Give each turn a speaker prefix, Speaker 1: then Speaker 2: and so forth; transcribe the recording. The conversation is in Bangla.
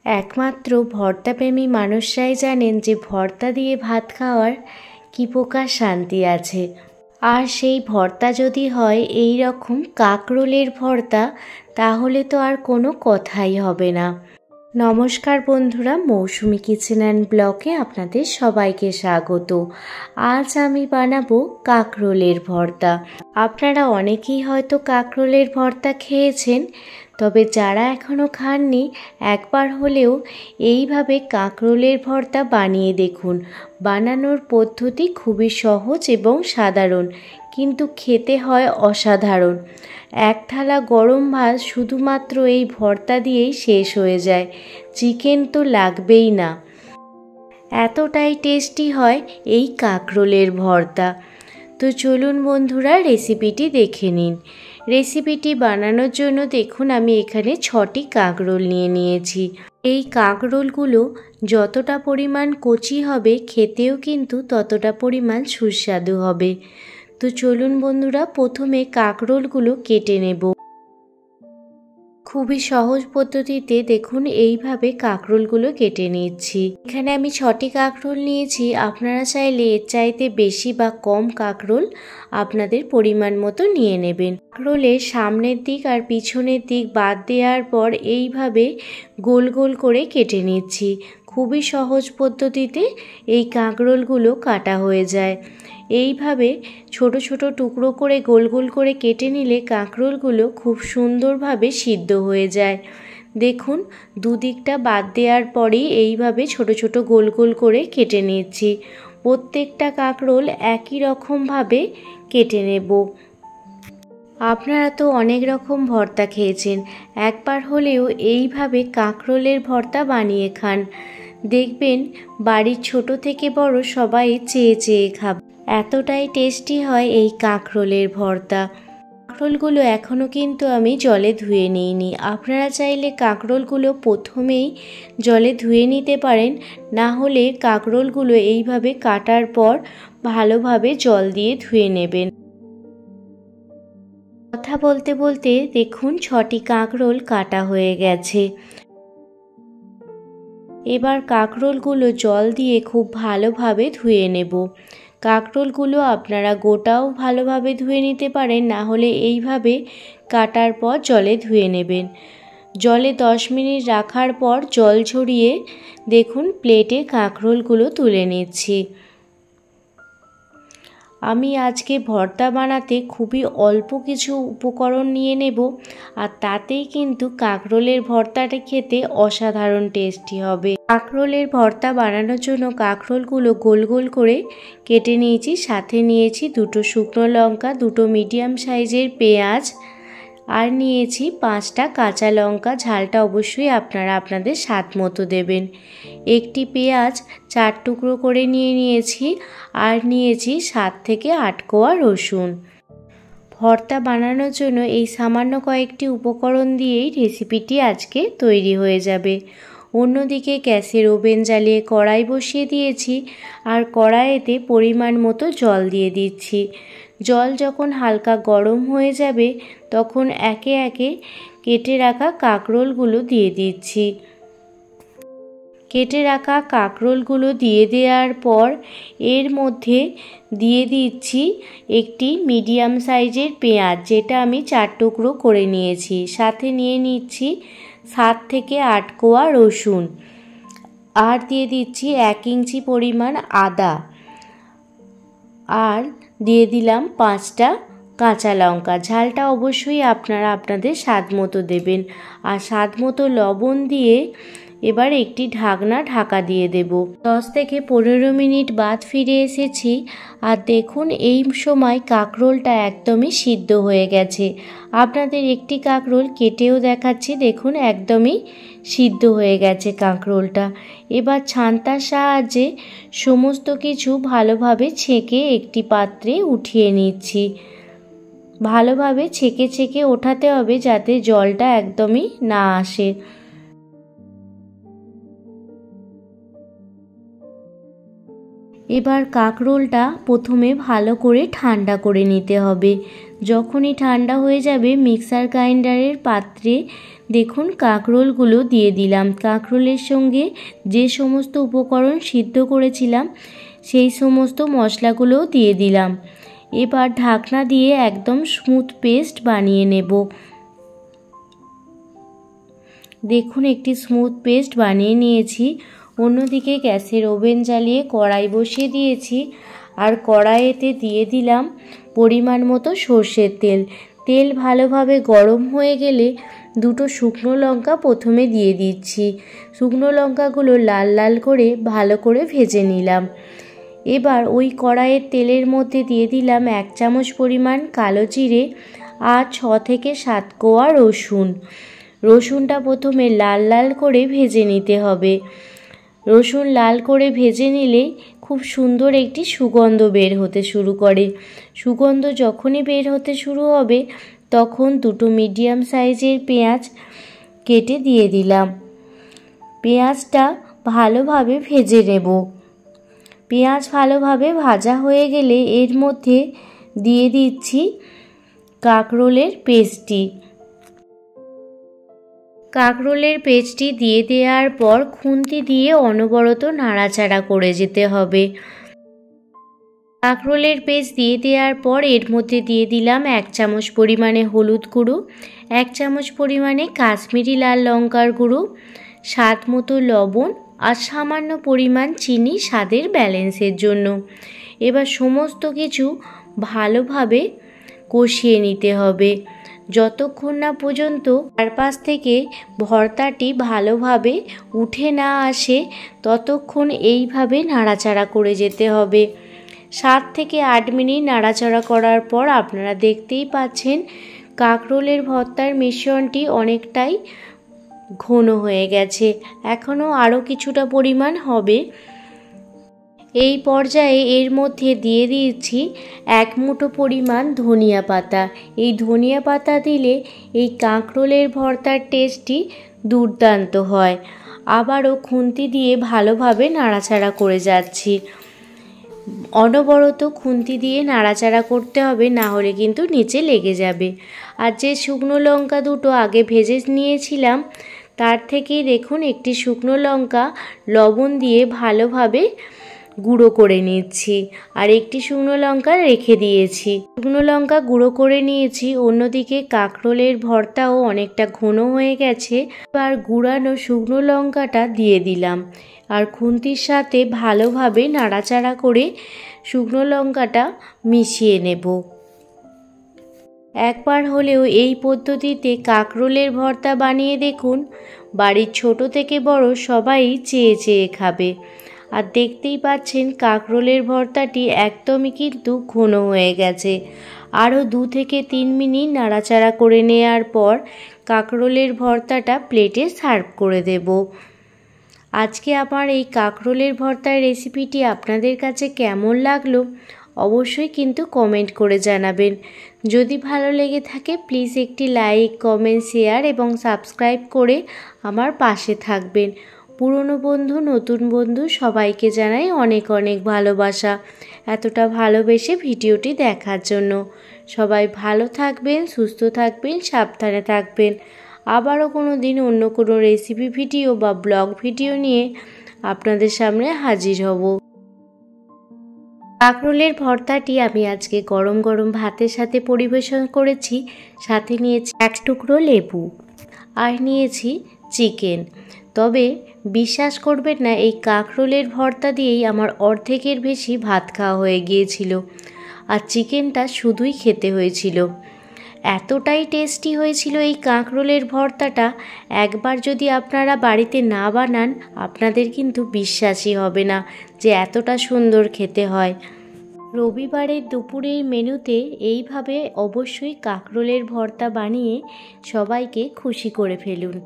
Speaker 1: একমাত্র ভর্তাপ্রেমী মানুষরাই জানেন যে ভর্তা দিয়ে ভাত খাওয়ার কী প্রকার শান্তি আছে। আর সেই ভর্তা যদি হয় এই রকম কাঁকরোলের ভর্তা, তাহলে তো আর কোনো কথাই হবে না। নমস্কার বন্ধুরা, মৌসুমি কিচেন অ্যান্ড ব্লগে আপনাদের সবাইকে স্বাগত। আজ আমি বানাবো কাঁকরোলের ভর্তা। আপনারা অনেকেই হয়তো কাঁকরোলের ভর্তা খেয়েছেন, তবে যারা এখনও খাননি একবার হলেও এইভাবে কাঁকরোলের ভর্তা বানিয়ে দেখুন। বানানোর পদ্ধতি খুবই সহজ এবং সাধারণ, কিন্তু খেতে হয় অসাধারণ। এক থালা গরম ভাত শুধুমাত্র এই ভর্তা দিয়েই শেষ হয়ে যায়, চিকেন তো লাগবেই না। এতটাই টেস্টি হয় এই কাঁকরোলের ভর্তা। তো চলুন বন্ধুরা রেসিপিটি দেখে নিন। রেসিপিটি বানানোর জন্য দেখুন আমি এখানে 6টি কাঁকরোল নিয়ে নিয়েছি। এই কাঁকরোলগুলো যতটা পরিমাণ কচি হবে খেতেও কিন্তু ততটা পরিমাণ সুস্বাদু হবে। তো চলুন বন্ধুরা প্রথমে কাঁকরোলগুলো কেটে নেব। খুবই সহজ পদ্ধতিতে দেখুন এইভাবে কাঁকরোলগুলো কেটে নিচ্ছি। এখানে আমি 6টি কাঁকরোল নিয়েছি। আপনারা চাইলে এর চাইতে বেশি বা কম কাঁকরোল আপনাদের পরিমাণ মতো নিয়ে নেবেন। কাঁকরোলের সামনের দিক আর পিছনের দিক বাদ দেওয়ার পর এইভাবে গোল গোল করে কেটে নিচ্ছি। খুবই সহজ পদ্ধতিতে এই কাঁকরোলগুলো কাটা হয়ে যায়। এইভাবে ছোট ছোট টুকরো করে গোল গোল করে কেটে নিলে কাঁকরোলগুলো খুব সুন্দরভাবে সিদ্ধ হয়ে যায়। দেখুন দুদিকটা বাদ দেওয়ার পরেই এইভাবে ছোট ছোট গোল গোল করে কেটে নিচ্ছি। প্রত্যেকটা কাঁকরোল একই রকমভাবে কেটে নেব। আপনারা তো অনেক রকম ভর্তা খেয়েছেন, একবার হলেও এইভাবে কাঁকরোলের ভর্তা বানিয়ে খান। দেখবেন বাড়ির ছোট থেকে বড় সবাই চেয়ে চেয়ে খাবে। এতটাই টেস্টি হয় এই কাঁকরোলের ভর্তা। কাঁকরোলগুলো এখনও কিন্তু আমি জলে ধুয়ে নিইনি। আপনারা চাইলে কাঁকরোলগুলো প্রথমেই জলে ধুয়ে নিতে পারেন, না হলে কাঁকরোলগুলো এইভাবে কাটার পর ভালোভাবে জল দিয়ে ধুয়ে নেবেন। কথা বলতে বলতে দেখুন 6টি কাঁকরোল কাটা হয়ে গেছে। এবার কাঁকরোলগুলো জল দিয়ে খুব ভালোভাবে ধুয়ে নেব। কাঁকরোলগুলো আপনারা গোটাও ভালোভাবে ধুয়ে নিতে পারেন, না হলে এইভাবে কাটার পর জলে ধুয়ে নেবেন। জলে 10 মিনিট রাখার পর জল ঝরিয়ে দেখুন প্লেটে কাঁকরোলগুলো তুলে নিচ্ছি। আমি আজকে ভর্তা বানাতে খুবই অল্প কিছু উপকরণ নিয়ে নেব, আর তাতেই কিন্তু কাঁকরোলের ভর্তাটা খেতে অসাধারণ টেস্টি হবে। কাঁকরোলের ভর্তা বানানোর জন্য কাঁকরোলগুলো গোল গোল করে কেটে নিয়েছি। সাথে নিয়েছি 2টো শুকনো লঙ্কা, 2টো মিডিয়াম সাইজের পেঁয়াজ, আর নিয়েছি 5টা কাঁচা লঙ্কা। ঝালটা অবশ্যই আপনারা আপনাদের স্বাদ মতো দেবেন। একটি পেঁয়াজ 4 টুকরো করে নিয়ে নিয়েছি, আর নিয়েছি 7 থেকে 8 কোয়া রসুন। ভর্তা বানানোর জন্য এই সামান্য কয়েকটি উপকরণ দিয়েই রেসিপিটি আজকে তৈরি হয়ে যাবে। অন্যদিকে গ্যাসের ওভেন জ্বালিয়ে কড়াই বসিয়ে দিয়েছি, আর কড়াইতে পরিমাণ মতো জল দিয়ে দিচ্ছি। জল যখন হালকা গরম হয়ে যাবে তখন একে একে কেটে রাখা কাঁকরোলগুলো দিয়ে দিচ্ছি। কেটে রাখা কাঁকরোলগুলো দিয়ে দেওয়ার পর এর মধ্যে দিয়ে দিচ্ছি একটি মিডিয়াম সাইজের পেঁয়াজ, যেটা আমি 4 টুকরো করে নিয়েছি। সাথে নিয়ে নিচ্ছি 7 থেকে 8 কোয়া রসুন, আর দিয়ে দিচ্ছি 1 ইঞ্চি পরিমাণ আদা, আর দিয়ে দিলাম 5টা কাঁচা লঙ্কা। ঝালটা অবশ্যই আপনারা আপনাদের স্বাদ মতো দেবেন। আর স্বাদ মতো লবণ দিয়ে এবার একটি ঢাকা দিয়ে দেব। 10 থেকে 15 মিনিট বাদ ফিরে এসেছি, আর দেখুন এই সময় কাঁকরোলটা একদমই সিদ্ধ হয়ে গেছে। আপনাদের একটি কাঁকরোল কেটেও দেখাচ্ছি, দেখুন একদমই সিদ্ধ হয়ে গেছে কাঁকরোলটা। এবার ছান্তার সাহায্যে সমস্ত কিছু ভালোভাবে ছেঁকে একটি পাত্রে উঠিয়ে নিচ্ছি। ভালোভাবে ছেঁকে ছেঁকে ওঠাতে হবে যাতে জলটা একদমই না আসে। এবার কাঁকরোলটা প্রথমে ভালো করে ঠান্ডা করে নিতে হবে। যখনই ঠান্ডা হয়ে যাবে মিক্সার গ্রাইন্ডারের পাত্রে দেখুন কাঁকরোলগুলো দিয়ে দিলাম। কাঁকরোলের সঙ্গে যে সমস্ত উপকরণ সিদ্ধ করেছিলাম সেই সমস্ত মশলাগুলোও দিয়ে দিলাম। এবার ঢাকনা দিয়ে একদম স্মুথ পেস্ট বানিয়ে নেব। দেখুন একটি স্মুথ পেস্ট বানিয়ে নিয়েছি। অন্যদিকে গ্যাসের ওভেন জ্বালিয়ে কড়াই বসিয়ে দিয়েছি, আর কড়াইতে দিয়ে দিলাম পরিমাণ মতো সর্ষের তেল। তেল ভালোভাবে গরম হয়ে গেলে দুটো শুকনো লঙ্কা প্রথমে দিয়ে দিচ্ছি। শুকনো লঙ্কাগুলো লাল লাল করে ভালো করে ভেজে নিলাম। এবার ওই কড়াইয়ের তেলের মধ্যে দিয়ে দিলাম 1 চামচ পরিমাণ কালো জিরে আর 6 থেকে 7 কোয়া রসুন। রসুনটা প্রথমে লাল লাল করে ভেজে নিতে হবে। রসুন লাল করে ভেজে নিলে খুব সুন্দর একটি সুগন্ধ বের হতে শুরু করে। সুগন্ধ যখনই বের হতে শুরু হবে তখন দুটো মিডিয়াম সাইজের পেঁয়াজ কেটে দিয়ে দিলাম। পেঁয়াজটা ভালোভাবে ভেজে নেব। পেঁয়াজ ভালোভাবে ভাজা হয়ে গেলে এর মধ্যে দিয়ে দিচ্ছি কাঁকরোলের পেস্টটি। কাঁকরোলের পেস্টটি দিয়ে দেওয়ার পর খুন্তি দিয়ে অনবরত নাড়াচাড়া করে যেতে হবে। কাঁকরোলের পেস্ট দিয়ে দেওয়ার পর এর মধ্যে দিয়ে দিলাম 1 চামচ পরিমাণে হলুদ গুঁড়ো, 1 চামচ পরিমাণে কাশ্মীরি লাল লঙ্কার গুঁড়ো, স্বাদ মতো লবণ আর সামান্য পরিমাণ চিনি স্বাদের ব্যালেন্সের জন্য। এবার সমস্ত কিছু ভালোভাবে কষিয়ে নিতে হবে যতক্ষণ না পর্যন্ত চারপাশ থেকে ভর্তাটি ভালোভাবে উঠে না আসে, ততক্ষণ এইভাবে নাড়াচাড়া করে যেতে হবে। 7 থেকে 8 মিনিট নাড়াচাড়া করার পর আপনারা দেখতেই পাচ্ছেন কাঁকরোলের ভর্তার মিশ্রণটি অনেকটাই ঘন হয়ে গেছে। এখনও আরও কিছুটা পরিমাণ হবে। এই পর্যায়ে এর মধ্যে দিয়ে দিয়েছি 1 মুঠো পরিমাণ ধনিয়া পাতা। এই ধনিয়া পাতা দিলে এই কাঁকরোলের ভর্তার টেস্টটি দুর্দান্ত হয়। আবারও খুন্তি দিয়ে ভালোভাবে নাড়াচাড়া করে যাচ্ছি। অনবরত খুন্তি দিয়ে নাড়াচাড়া করতে হবে, না হলে কিন্তু নিচে লেগে যাবে। আর যে শুকনো লঙ্কা দুটো আগে ভেজে নিয়েছিলাম তার থেকেই দেখুন একটি শুকনো লঙ্কা লবণ দিয়ে ভালোভাবে গুঁড়ো করে নিচ্ছি, আর একটি শুকনো লঙ্কা রেখে দিয়েছি। শুকনো লঙ্কা গুঁড়ো করে নিয়েছি। অন্যদিকে কাঁকরোলের ভর্তাও অনেকটা ঘন হয়ে গেছে। এবার গুঁড়ানো শুকনো লঙ্কাটা দিয়ে দিলাম, আর খুন্তির সাথে ভালোভাবে নাড়াচাড়া করে শুকনো লঙ্কাটা মিশিয়ে নেব। একবার হলেও এই পদ্ধতিতে কাঁকরোলের ভর্তা বানিয়ে দেখুন। বাড়ির ছোট থেকে বড় সবাই চেয়ে চেয়ে খাবে। আর দেখতেই পাচ্ছেন কাঁকরোলের ভর্তাটি একদমই কিন্তু ঘন হয়ে গেছে। আরও 2 থেকে 3 মিনিট নাড়াচাড়া করে নেওয়ার পর কাঁকরোলের ভর্তাটা প্লেটে সার্ভ করে দেব। আজকে আমার এই কাঁকরোলের ভর্তার রেসিপিটি আপনাদের কাছে কেমন লাগলো অবশ্যই কিন্তু কমেন্ট করে জানাবেন। যদি ভালো লেগে থাকে প্লিজ একটি লাইক, কমেন্ট, শেয়ার এবং সাবস্ক্রাইব করে আমার পাশে থাকবেন। পুরনো বন্ধু, নতুন বন্ধু সবাইকে জানাই অনেক অনেক ভালোবাসা এতটা ভালোবেসে ভিডিওটি দেখার জন্য। সবাই ভালো থাকবেন, সুস্থ থাকবেন, সাবধানে থাকবেন। আবারও কোনো দিন অন্য কোনো রেসিপি ভিডিও বা ব্লগ ভিডিও নিয়ে আপনাদের সামনে হাজির হব। কাঁকরোলের ভর্তাটি আমি আজকে গরম গরম ভাতের সাথে পরিবেশন করেছি। সাথে নিয়েছি 1 টুকরো লেবু আর নিয়েছি চিকেন। তবে বিশ্বাস করবেন না, এই কাঁকরোলের ভর্তা দিয়েই আমার অর্ধেকের বেশি ভাত খাওয়া হয়ে গিয়েছিল। আর চিকেনটা শুধুই খেতে হয়েছিল। এতটাই টেস্টি হয়েছিল এই কাঁকরোলের ভর্তাটা। একবার যদি আপনারা বাড়িতে না বানান আপনাদের কিন্তু বিশ্বাসই হবে না যে এতটা সুন্দর খেতে হয়। রবিবারের দুপুরের মেনুতে এইভাবে অবশ্যই কাঁকরোলের ভর্তা বানিয়ে সবাইকে খুশি করে ফেলুন।